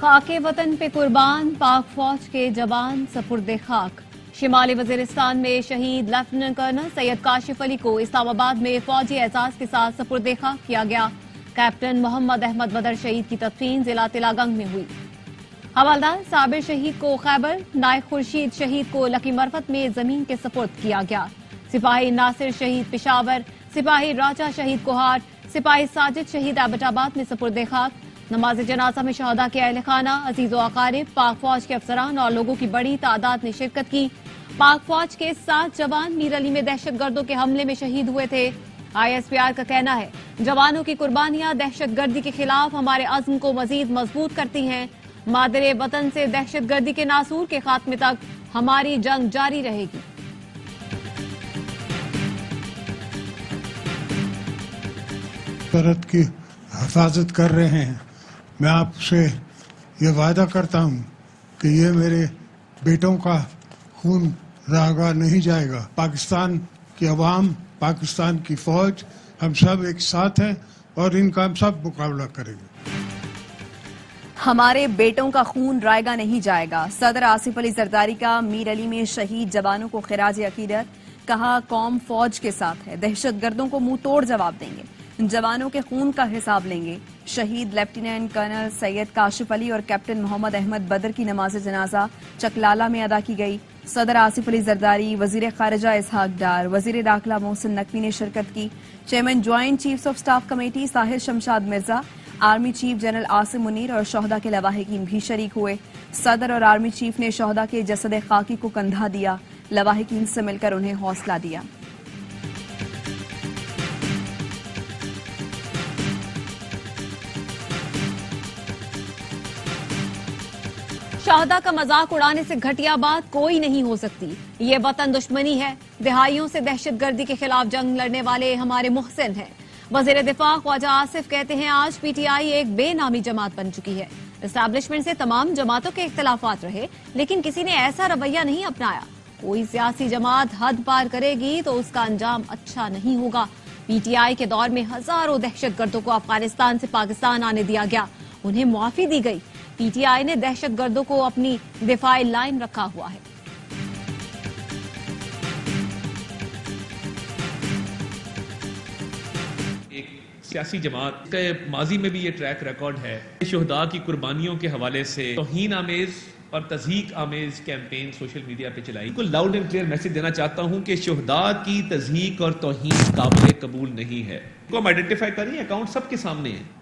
खाके वतन पे कुर्बान पाक फौज के जवान सपुर्दे खाक। शिमाली वजीरिस्तान में शहीद लेफ्टिनेंट कर्नल सैयद काशिफ अली को इस्लामाबाद में फौजी एजाज के साथ सपुर्दे खाक किया गया। कैप्टन मोहम्मद अहमद बदर शहीद की तदफीन जिला तिलागंग में हुई। हवलदार साबिर शहीद को खैबर, नायक खुर्शीद शहीद को लकी मरफत में जमीन के सपुर्द किया गया। सिपाही नासिर शहीद पिशावर, सिपाही राजा शहीद कोहाट, सिपाही साजिद शहीद एबटाबाद में सपुर्दे खाक। नमाज जनाजा में शहदा के अहल खाना, अजीज व अकारिब, पाक फौज के अफसरान और लोगों की बड़ी तादाद ने शिरकत की। पाक फौज के 7 जवान मीर अली में दहशतगर्दों के हमले में शहीद हुए थे। ISPR का कहना है, जवानों की कुर्बानियां दहशतगर्दी के खिलाफ हमारे अज़्म को मजीद मजबूत करती हैं। मादरे वतन से दहशतगर्दी के नासूर के खात्मे तक हमारी जंग जारी रहेगी। भारत की हिफाजत कर रहे हैं। मैं आपसे ये वादा करता हूँ कि ये मेरे बेटों का खून रागा नहीं जाएगा। पाकिस्तान की अवाम, पाकिस्तान की फौज, हम सब एक साथ हैं और इनका हम सब मुकाबला करेंगे। हमारे बेटों का खून रायगा नहीं जाएगा। सदर आसिफ अली जरदारी का मीर अली में शहीद जवानों को खिराज अकीदत। कहा, कौम फौज के साथ है, दहशतगर्दों को मुंह तोड़ जवाब देंगे, जवानों के खून का हिसाब लेंगे। शहीद लेफ्टिनेंट कर्नल सैयद काशिफ अली और कैप्टन मोहम्मद अहमद बदर की नमाज जनाजा चकलाला में अदा की गई। सदर आसिफ अली जरदारी, वजीर खारजा इसहाक डार, वजीर दाखिला मोहसिन नकवी ने शिरकत की। Chairman joint chiefs of staff committee Sahir Shamshad Mirza, army chief general Asim Munir और शोहदा के लवाहिकीन भी शरीक हुए। सदर और आर्मी चीफ ने शोहदा के जसद खाकी को कंधा दिया, लवाहिकीन से मिलकर उन्हें हौसला दिया। शहदा का मजाक उड़ाने से घटिया बात कोई नहीं हो सकती। ये वतन दुश्मनी है। दिहाइयों से दहशतगर्दी के खिलाफ जंग लड़ने वाले हमारे मुहसिन हैं। वजीर दिफा ख्वाजा आसिफ कहते हैं, आज PTI एक बेनामी जमात बन चुकी है। एस्टैब्लिशमेंट से तमाम जमातों के इख्तलाफात रहे, लेकिन किसी ने ऐसा रवैया नहीं अपनाया। कोई सियासी जमात हद पार करेगी तो उसका अंजाम अच्छा नहीं होगा। PTI के दौर में हजारों दहशतगर्दों को अफगानिस्तान से पाकिस्तान आने दिया गया, उन्हें मुआफी दी गई। PTI ने दहशतगर्दों को अपनी दिफाई लाइन रखा हुआ है। एक सियासी जमात के माजी में भी ये ट्रैक रिकॉर्ड है। शुहदा की कुर्बानियों के हवाले से तौहीन आमेज और तज़हीक आमेज कैंपेन सोशल मीडिया पे चलाई। को लाउड एंड क्लियर मैसेज देना चाहता हूं कि शुहदा की तज़हीक और तौहीन काबिल कबूल नहीं है। को हम आइडेंटिफाई करें, अकाउंट सबके सामने है।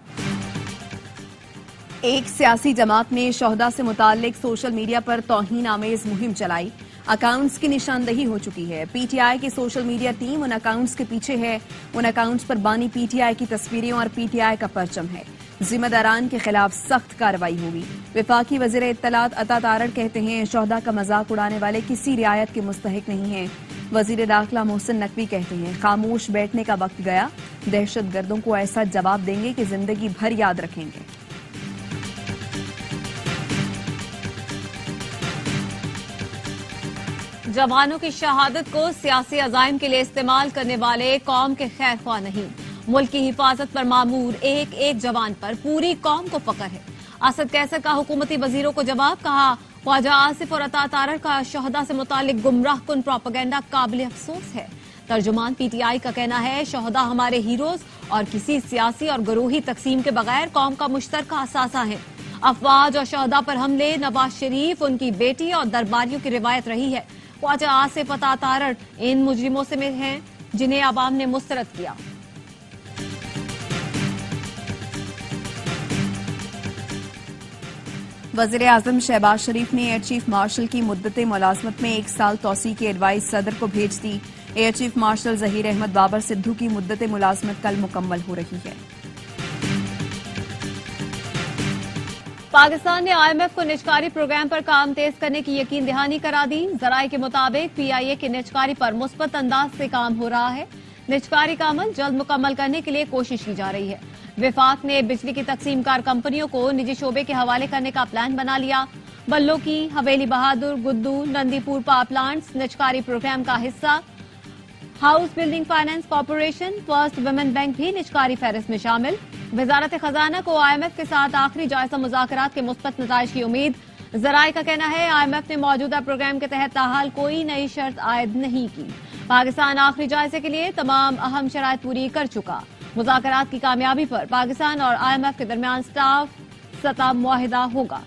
एक सियासी जमात ने शोहदा से मुताल्लिक सोशल मीडिया पर तौहीन आमेज मुहिम चलाई। अकाउंट्स की निशानदही हो चुकी है। PTI की सोशल मीडिया टीम उन अकाउंट्स के पीछे है। उन अकाउंट्स पर बानी PTI की तस्वीरें और PTI का परचम है। जिम्मेदारान के खिलाफ सख्त कार्रवाई होगी। विफाकी वजीर इत्तलात अता तारड़ कहते हैं, शोहदा का मजाक उड़ाने वाले किसी रियायत के मुस्तहिक नहीं है। वजीर दाखिला मोहसिन नकवी कहते हैं, खामोश बैठने का वक्त गया। दहशतगर्दों को ऐसा जवाब देंगे कि जिंदगी भर याद रखेंगे। जवानों की शहादत को सियासी अजाइम के लिए इस्तेमाल करने वाले कौम के खैर ख्वाह नहीं। मुल्क की हिफाजत पर मामूर एक एक जवान पर पूरी कौम को फख्र है। असद कैसर का हुकूमती वजीरों को जवाब। कहा, ख्वाजा आसिफ और अता तारड़ का शोहदा से मुतालिक गुमराह कुन प्रोपेगेंडा काबिल अफसोस है। तर्जुमान PTI का कहना है, शोहदा हमारे हीरोज और किसी सियासी और गरोही तकसीम के बगैर कौम का मुश्तरका असासा है। अफवाज और शोहदा पर हमले नवाज शरीफ, उनकी बेटी और दरबारियों की रिवायत रही है। ख्वाजा आसिफ अता तारड़ इन मुजरिमों से में हैं जिन्हें अवाम ने मुस्तरद किया। वजीर आजम शहबाज शरीफ ने एयर चीफ मार्शल की मुद्दत मुलाजमत में 1 साल तौसी की एडवाइस सदर को भेज दी। Air chief marshal Zaheer Ahmed Babar Sidhu की मुद्दत मुलाजमत कल मुकम्मल हो रही है। पाकिस्तान ने IMF को निजकारी प्रोग्राम पर काम तेज करने की यकीन दहानी करा दी। जराये के मुताबिक PIA की निजकारी पर मुस्बत अंदाज से काम हो रहा है। निजकारी का अमल जल्द मुकम्मल करने के लिए कोशिश की जा रही है। विफाक ने बिजली की तकसीमकार कंपनियों को निजी शोबे के हवाले करने का प्लान बना लिया। बल्लो की, हवेली बहादुर, गुद्दू, नंदीपुर पावर प्लांट्स निजकारी प्रोग्राम का हिस्सा। House building finance corporation, first women bank भी निजकारी फहरिस्त में शामिल। वजारत खजाना को IMF के साथ आखिरी जायजा मुज़ाकरात के मुस्बत नताइज की उम्मीद। जराए का कहना है IMF ने मौजूदा प्रोग्राम के तहत ताहाल कोई नई शर्त आयद नहीं की। पाकिस्तान आखिरी जायजे के लिए तमाम अहम शराइत पूरी कर चुका। मुज़ाकरात की कामयाबी पर पाकिस्तान और IMF के दरमियान स्टाफ सतह मुआहिदा होगा।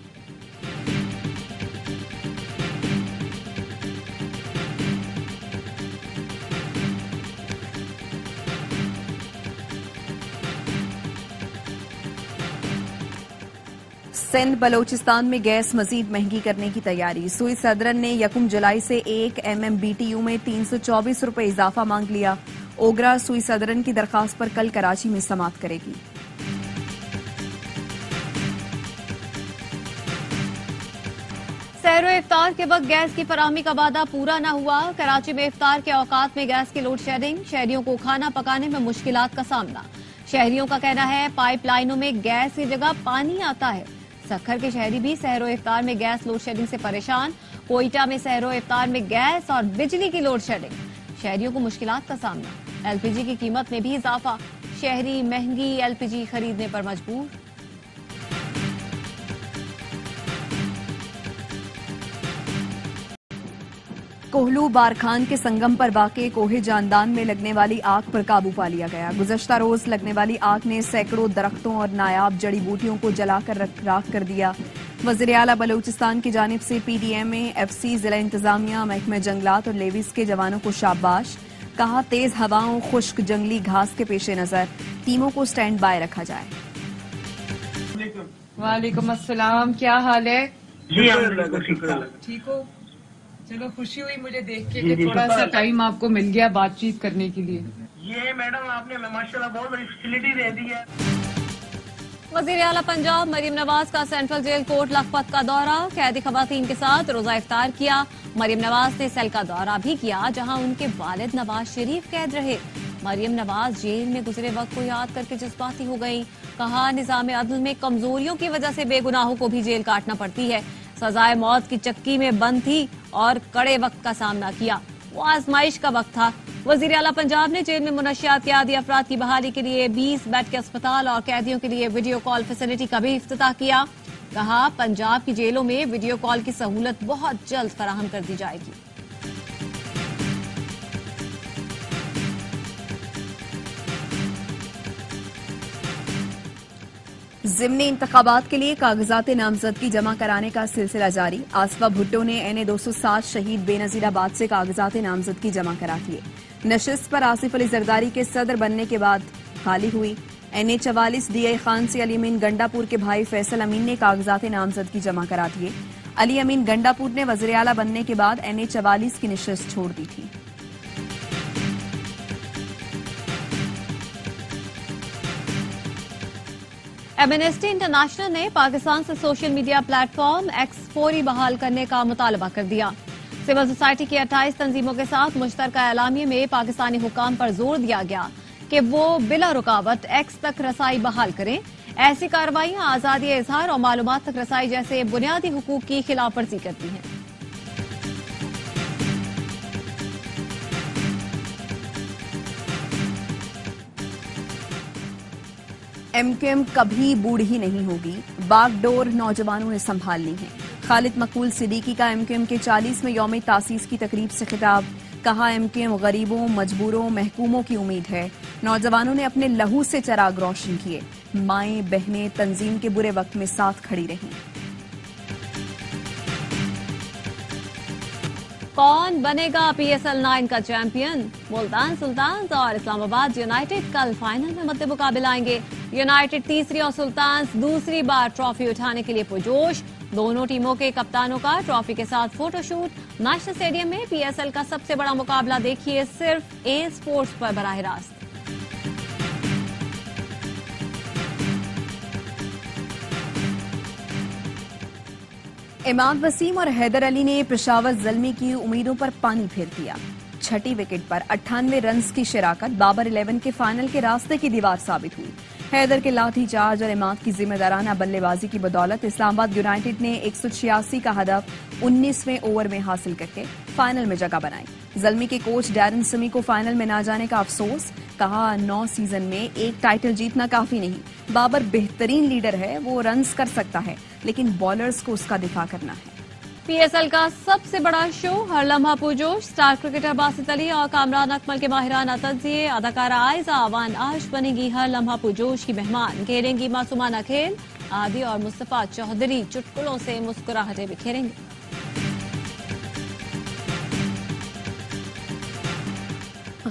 सिंध बलोचिस्तान में गैस मजीद महंगी करने की तैयारी। सुई सदरन ने 1 जुलाई से 1 MMBTU में 324 रुपए इजाफा मांग लिया। ओगरा सुई सदरन की दरखास्त पर कल कराची में समाअत करेगी। सहरो इफ्तार के वक्त गैस की फराहमी का वादा पूरा न हुआ। कराची में इफ्तार के औकात में गैस की लोड शेडिंग, शहरियों को खाना पकाने में मुश्किलात का सामना। शहरियों का कहना है पाइपलाइनों में गैस की जगह पानी आता है। सखर के शहरी भी सहरो इफ्तार में गैस लोड शेडिंग से परेशान। कोयटा में सहरो इफ्तार में गैस और बिजली की लोड शेडिंग, शहरियों को मुश्किलात का सामना। LPG की कीमत में भी इजाफा, शहरी महंगी LPG खरीदने पर मजबूर। कोहलू बारखान के संगम पर वाक़े कोहे जानदान में लगने वाली आग पर काबू पा लिया गया। गुज़श्ता रोज लगने वाली आग ने सैकड़ों दरख्तों और नायाब जड़ी बूटियों को जलाकर राख कर दिया। वज़ीर आला बलूचिस्तान की जानिब से PDMA, FC, जिला इंतजामिया, महकमा जंगलात और लेविस के जवानों को शाबाश। कहा तेज हवाओं, खुश्क जंगली घास के पेश नजर टीमों को स्टैंड बाय रखा जाए। वालेकुम अस्सलाम, क्या हाल है? ठीक हो? चलो, खुशी हुई मुझे देख के कि थोड़ा सा टाइम आपको मिल गया बातचीत करने के लिए। ये मैडम आपने माशाल्लाह बहुत बड़ी फैसिलिटी दे दी है। वज़ीर आला पंजाब मरियम नवाज का सेंट्रल जेल कोर्ट लखपत का दौरा, कैदी खवातीन के साथ रोजा इफ्तार किया। मरियम नवाज ने सेल का दौरा भी किया जहां उनके वालिद नवाज शरीफ कैद रहे। मरियम नवाज जेल में गुजरे वक्त को याद करके जज्बाती हो गई। कहा निजाम अदल में कमजोरियों की वजह से बेगुनाहों को भी जेल काटना पड़ती है। सजाए मौत की चक्की में बंद थी और कड़े वक्त का सामना किया। वो आजमाइश का वक्त था। वज़ीर आला पंजाब ने जेल में मुनशियात यादी अफराद की बहाली के लिए 20 बेड के अस्पताल और कैदियों के लिए वीडियो कॉल फैसिलिटी का भी इफ्तिताह किया। कहा पंजाब की जेलों में वीडियो कॉल की सहूलत बहुत जल्द फराहम कर दी जाएगी। ज़िमनी इंतखाबात के लिए कागजात नामजदगी जमा कराने का सिलसिला जारी। आसफा भुट्टो ने NA 207 शहीद बेनजीराबाद से कागजात नामजदगी जमा करा दिए। नशिस्त पर आसिफ अली जरदारी के सदर बनने के बाद खाली हुई। NA 44 DI खान से अली अमीन गंडापुर के भाई फैसल अमीन ने कागजात नामजदगी जमा करा दिए। अली अमीन गंडापुर ने वज़ीर आला बनने के बाद NA 44 की नशिस्त छोड़ दी थी। एमनेस्टी इंटरनेशनल ने पाकिस्तान से सोशल मीडिया प्लेटफॉर्म X फौरी बहाल करने का मुतालबा कर दिया। सिविल सोसाइटी की 28 तंजीमों के साथ मुश्तरका एलामिया में पाकिस्तानी हुकाम पर जोर दिया गया कि वो बिला रुकावट X तक रसाई बहाल करें। ऐसी कार्रवाइयां आजादी इजहार और मालूमात तक रसाई जैसे बुनियादी हुकूक की खिलाफ वर्जी करती हैं। MQM कभी बूढ़ी नहीं होगी, बागडोर नौजवानों ने संभालनी है। खालिद मकबूल सिद्दीकी का MQM के 40वें यौम तासीस की तकरीब से खिताब। कहा MQM गरीबों, मजबूरों, महकूमों की उम्मीद है। नौजवानों ने अपने लहू से चिराग रोशन किए। माएं बहनें तंजीम के बुरे वक्त में साथ खड़ी रहीं। कौन बनेगा PSL 9 का चैंपियन? मुल्तान सुल्तान्स और इस्लामाबाद यूनाइटेड कल फाइनल में मद्दे मुकाबले आएंगे। यूनाइटेड तीसरी और सुल्तान्स दूसरी बार ट्रॉफी उठाने के लिए पुरजोश। दोनों टीमों के कप्तानों का ट्रॉफी के साथ फोटोशूट। नेशनल स्टेडियम में PSL का सबसे बड़ा मुकाबला देखिए सिर्फ A स्पोर्ट्स पर बराह रास्त। इमाद वसीम और हैदर अली ने पेशावर ज़ल्मी की उम्मीदों पर पानी फेर दिया। छठी विकेट पर 98 रन्स की शिराकत बाबर 11 के फाइनल के रास्ते की दीवार साबित हुई। हैदर के लाठी चार्ज और इमाद की जिम्मेदाराना बल्लेबाजी की बदौलत इस्लामाबाद यूनाइटेड ने 186 का हदफ 19वें ओवर में हासिल करके फाइनल में जगह बनाई। ज़ल्मी के कोच डैरन सिमी को फाइनल में ना जाने का अफसोस, कहा 9 सीजन में एक टाइटल जीतना काफी नहीं। बाबर बेहतरीन लीडर है, वो रन्स कर सकता है, लेकिन बॉलर्स को उसका दिफा करना है। पीएसएल का सबसे बड़ा शो हर लम्हा पुरजोश, स्टार क्रिकेटर बासित अली और कामरान अकमल के माहिराना तज्जिए, अदाकारा आयजा अवान आज बनेगी हर लम्हा पुरजोश की मेहमान, खेलेंगी मासूमाना खेल, आदि और मुस्तफा चौधरी चुटकुलों से मुस्कुराहटें बिखेरेंगे।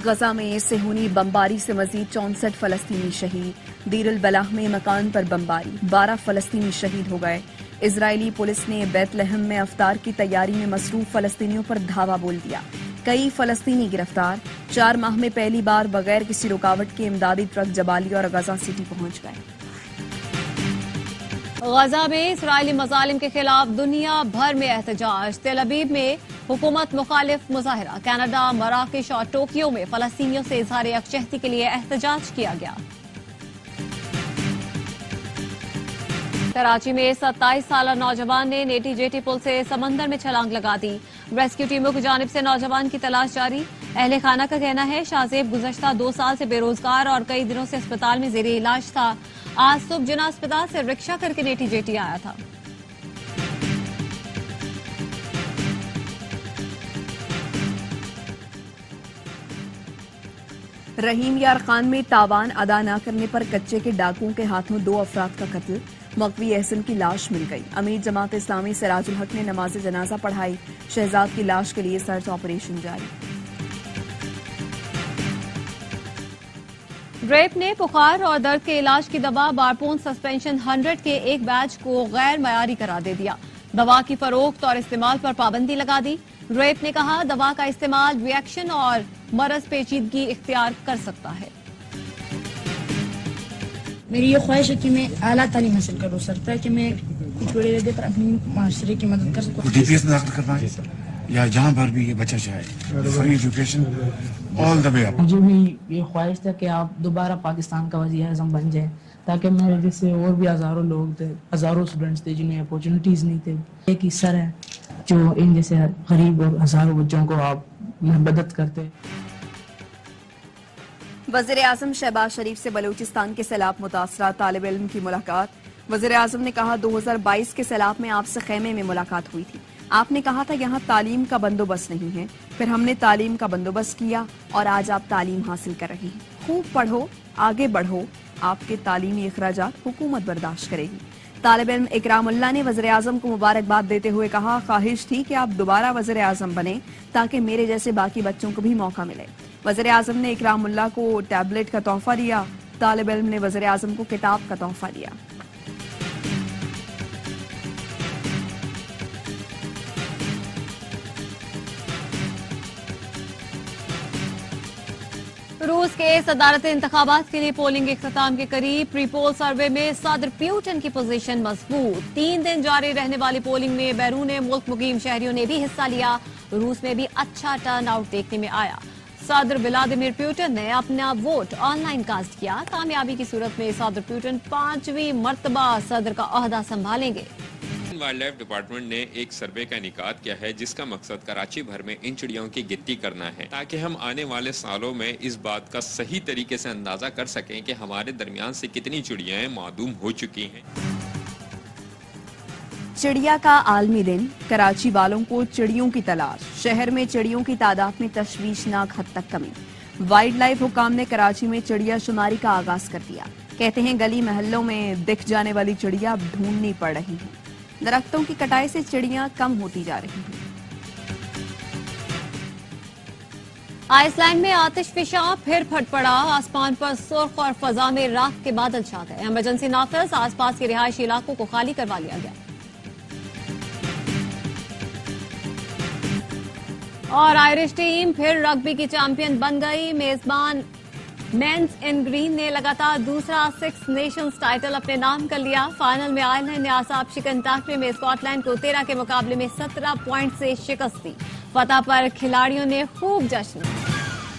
गजा में सेहूनी बमबारी से मजीद 64 फलस्तीनी शहीद, दीर अल बलाह में मकान पर बमबारी, 12 फलस्तीनी शहीद हो गए। इजरायली पुलिस ने बैतलहम में अफ्तार की तैयारी में मसरूफ फलस्तीनियों पर धावा बोल दिया, कई फलस्तीनी गिरफ्तार। 4 माह में पहली बार बगैर किसी रुकावट के इमदादी ट्रक जबाली और गजा सिटी पहुंच गए। गजा में इजरायली मजालिम के खिलाफ दुनिया भर में एहतजाज, तेल अवीव में हुकूमत मुखालिफ मुजाहरा, कनाडा, मराकेश और टोक्यो में फलस्तीनियों से इजहार यकजहती के लिए एहतजाज किया गया। कराची में 27 साल नौजवान ने नेटी जेटी पुल से समंदर में छलांग लगा दी, रेस्क्यू टीमों की जानिब से नौजवान की तलाश जारी। अहले खाना का कहना है शाहजेब गुज़श्ता 2 साल से बेरोजगार और कई दिनों से अस्पताल में जेरे इलाज था। आज सुबह जिना अस्पताल से रिक्शा करके नेटी जेटी आया था। रहीम यार खान में तावान अदा न करने पर कच्चे के डाकुओं के हाथों 2 अफराद का कत्ल, मकवी एहसन की लाश मिल गई। अमीर जमात इस्लामी सिराजुल हक ने नमाज जनाजा पढ़ाई, शहजाद की लाश के लिए सर्च ऑपरेशन जारी। ड्रेप ने बुखार और दर्द के इलाज की दवा बारपोन सस्पेंशन 100 के एक बैच को गैर मयारी करार दे दिया, दवा की फरोख्त और इस्तेमाल पर पाबंदी लगा दी। ड्रेप ने कहा दवा का इस्तेमाल रिएक्शन और मरज पेचीदगी इख्तियार कर सकता है। मेरी ये ख्वाहिश है कि मैं आला तालीम हासिल करूँ सर, ताकि मैं कुछ बड़े लगे पर अपनी माशरे की मदद कर सकूँ। डीपीएस में दाखिल करना है या जहाँ पर भी ये बच्चा चाहे, free education all the way up. मुझे भी ये ख्वाहिश था कि आप दोबारा पाकिस्तान का वज़ीर आज़म बन जाए, ताकि मेरे जैसे और भी हज़ारों लोग थे, हज़ारों स्टूडेंट्स थे जिन्हें अपॉर्चुनिटीज़ नहीं थे। एक ही सर है जो इन जैसे गरीब और हज़ारों बच्चों को आप मदद करते। वज़ीर आज़म शहबाज शरीफ से बलूचिस्तान के सैलाब मुतासरा तालिब इल्म की मुलाकात। वज़ीर आज़म ने कहा 2022 के सैलाब में आपसे खेमे में मुलाकात हुई थी, आपने कहा था यहाँ तालीम का बंदोबस्त नहीं है, फिर हमने तालीम का बंदोबस्त किया और आज आप तालीम हासिल कर रहे हैं। खूब पढ़ो, आगे बढ़ो, आपके तालीमी अखराजात हुकूमत बर्दाश्त करेगी। तालिब इल्म इकरामुल्लाह ने वज़ीर आज़म को मुबारकबाद देते हुए कहा ख्वाहिश थी कि आप दोबारा वज़ीर आज़म बने ताकि मेरे जैसे बाकी बच्चों को भी मौका मिले। वज़ीर आज़म ने इकरामुल्लाह को टैबलेट का तोहफा दिया, तालिब इल्म ने वज़ीर आज़म को किताब का तोहफा दिया। रूस के सदारती इंतखाबात के लिए पोलिंग इख्तिताम के करीब, प्री पोल सर्वे में सदर प्यूटन की पोजीशन मजबूत। 3 दिन जारी रहने वाली पोलिंग में बैरून मुल्क मुकीम शहरियों ने भी हिस्सा लिया, रूस में भी अच्छा टर्न आउट देखने में आया। सदर व्लादिमीर पुतिन ने अपना वोट ऑनलाइन कास्ट किया। कामयाबी की सूरत में सदर पुतिन 5वीं मर्तबा सदर का ओहदा संभालेंगे। वाइल्ड लाइफ डिपार्टमेंट ने एक सर्वे का इनेकाद किया है जिसका मकसद कराची भर में इन चिड़ियों की गिनती करना है, ताकि हम आने वाले सालों में इस बात का सही तरीके से अंदाजा कर सकें कि हमारे दरमियान से कितनी चिड़ियाँ मादूम हो चुकी हैं। चिड़िया का आलमी दिन, कराची वालों को चिड़ियों की तलाश, शहर में चिड़ियों की तादाद में तशवीशनाक हद तक कमी। वाइल्ड लाइफ हुकाम ने कराची में चिड़िया शुमारी का आगाज कर दिया। कहते हैं गली मोहल्लों में दिख जाने वाली चिड़िया अब ढूंढनी पड़ रही है। दरख्तों की कटाई से चिड़ियां कम होती जा रही हैं। आइसलैंड में आतिशफिशा फिर फट पड़ा, आसमान पर सुर्ख और फजा में राख के बादल छा गए। इमरजेंसी नाफिज, आसपास के रिहायशी इलाकों को खाली करवा लिया गया। और आयरिश टीम फिर रग्बी की चैंपियन बन गई। मेजबान मेंस इन ग्रीन ने लगातार दूसरा 6 नेशंस टाइटल अपने नाम कर लिया। फाइनल में आयरलैंड ने आसाब शिकन टाकरे में स्कॉटलैंड को 13 के मुकाबले में 17 पॉइंट से शिकस्त दी। फतह पर खिलाड़ियों ने खूब जश्न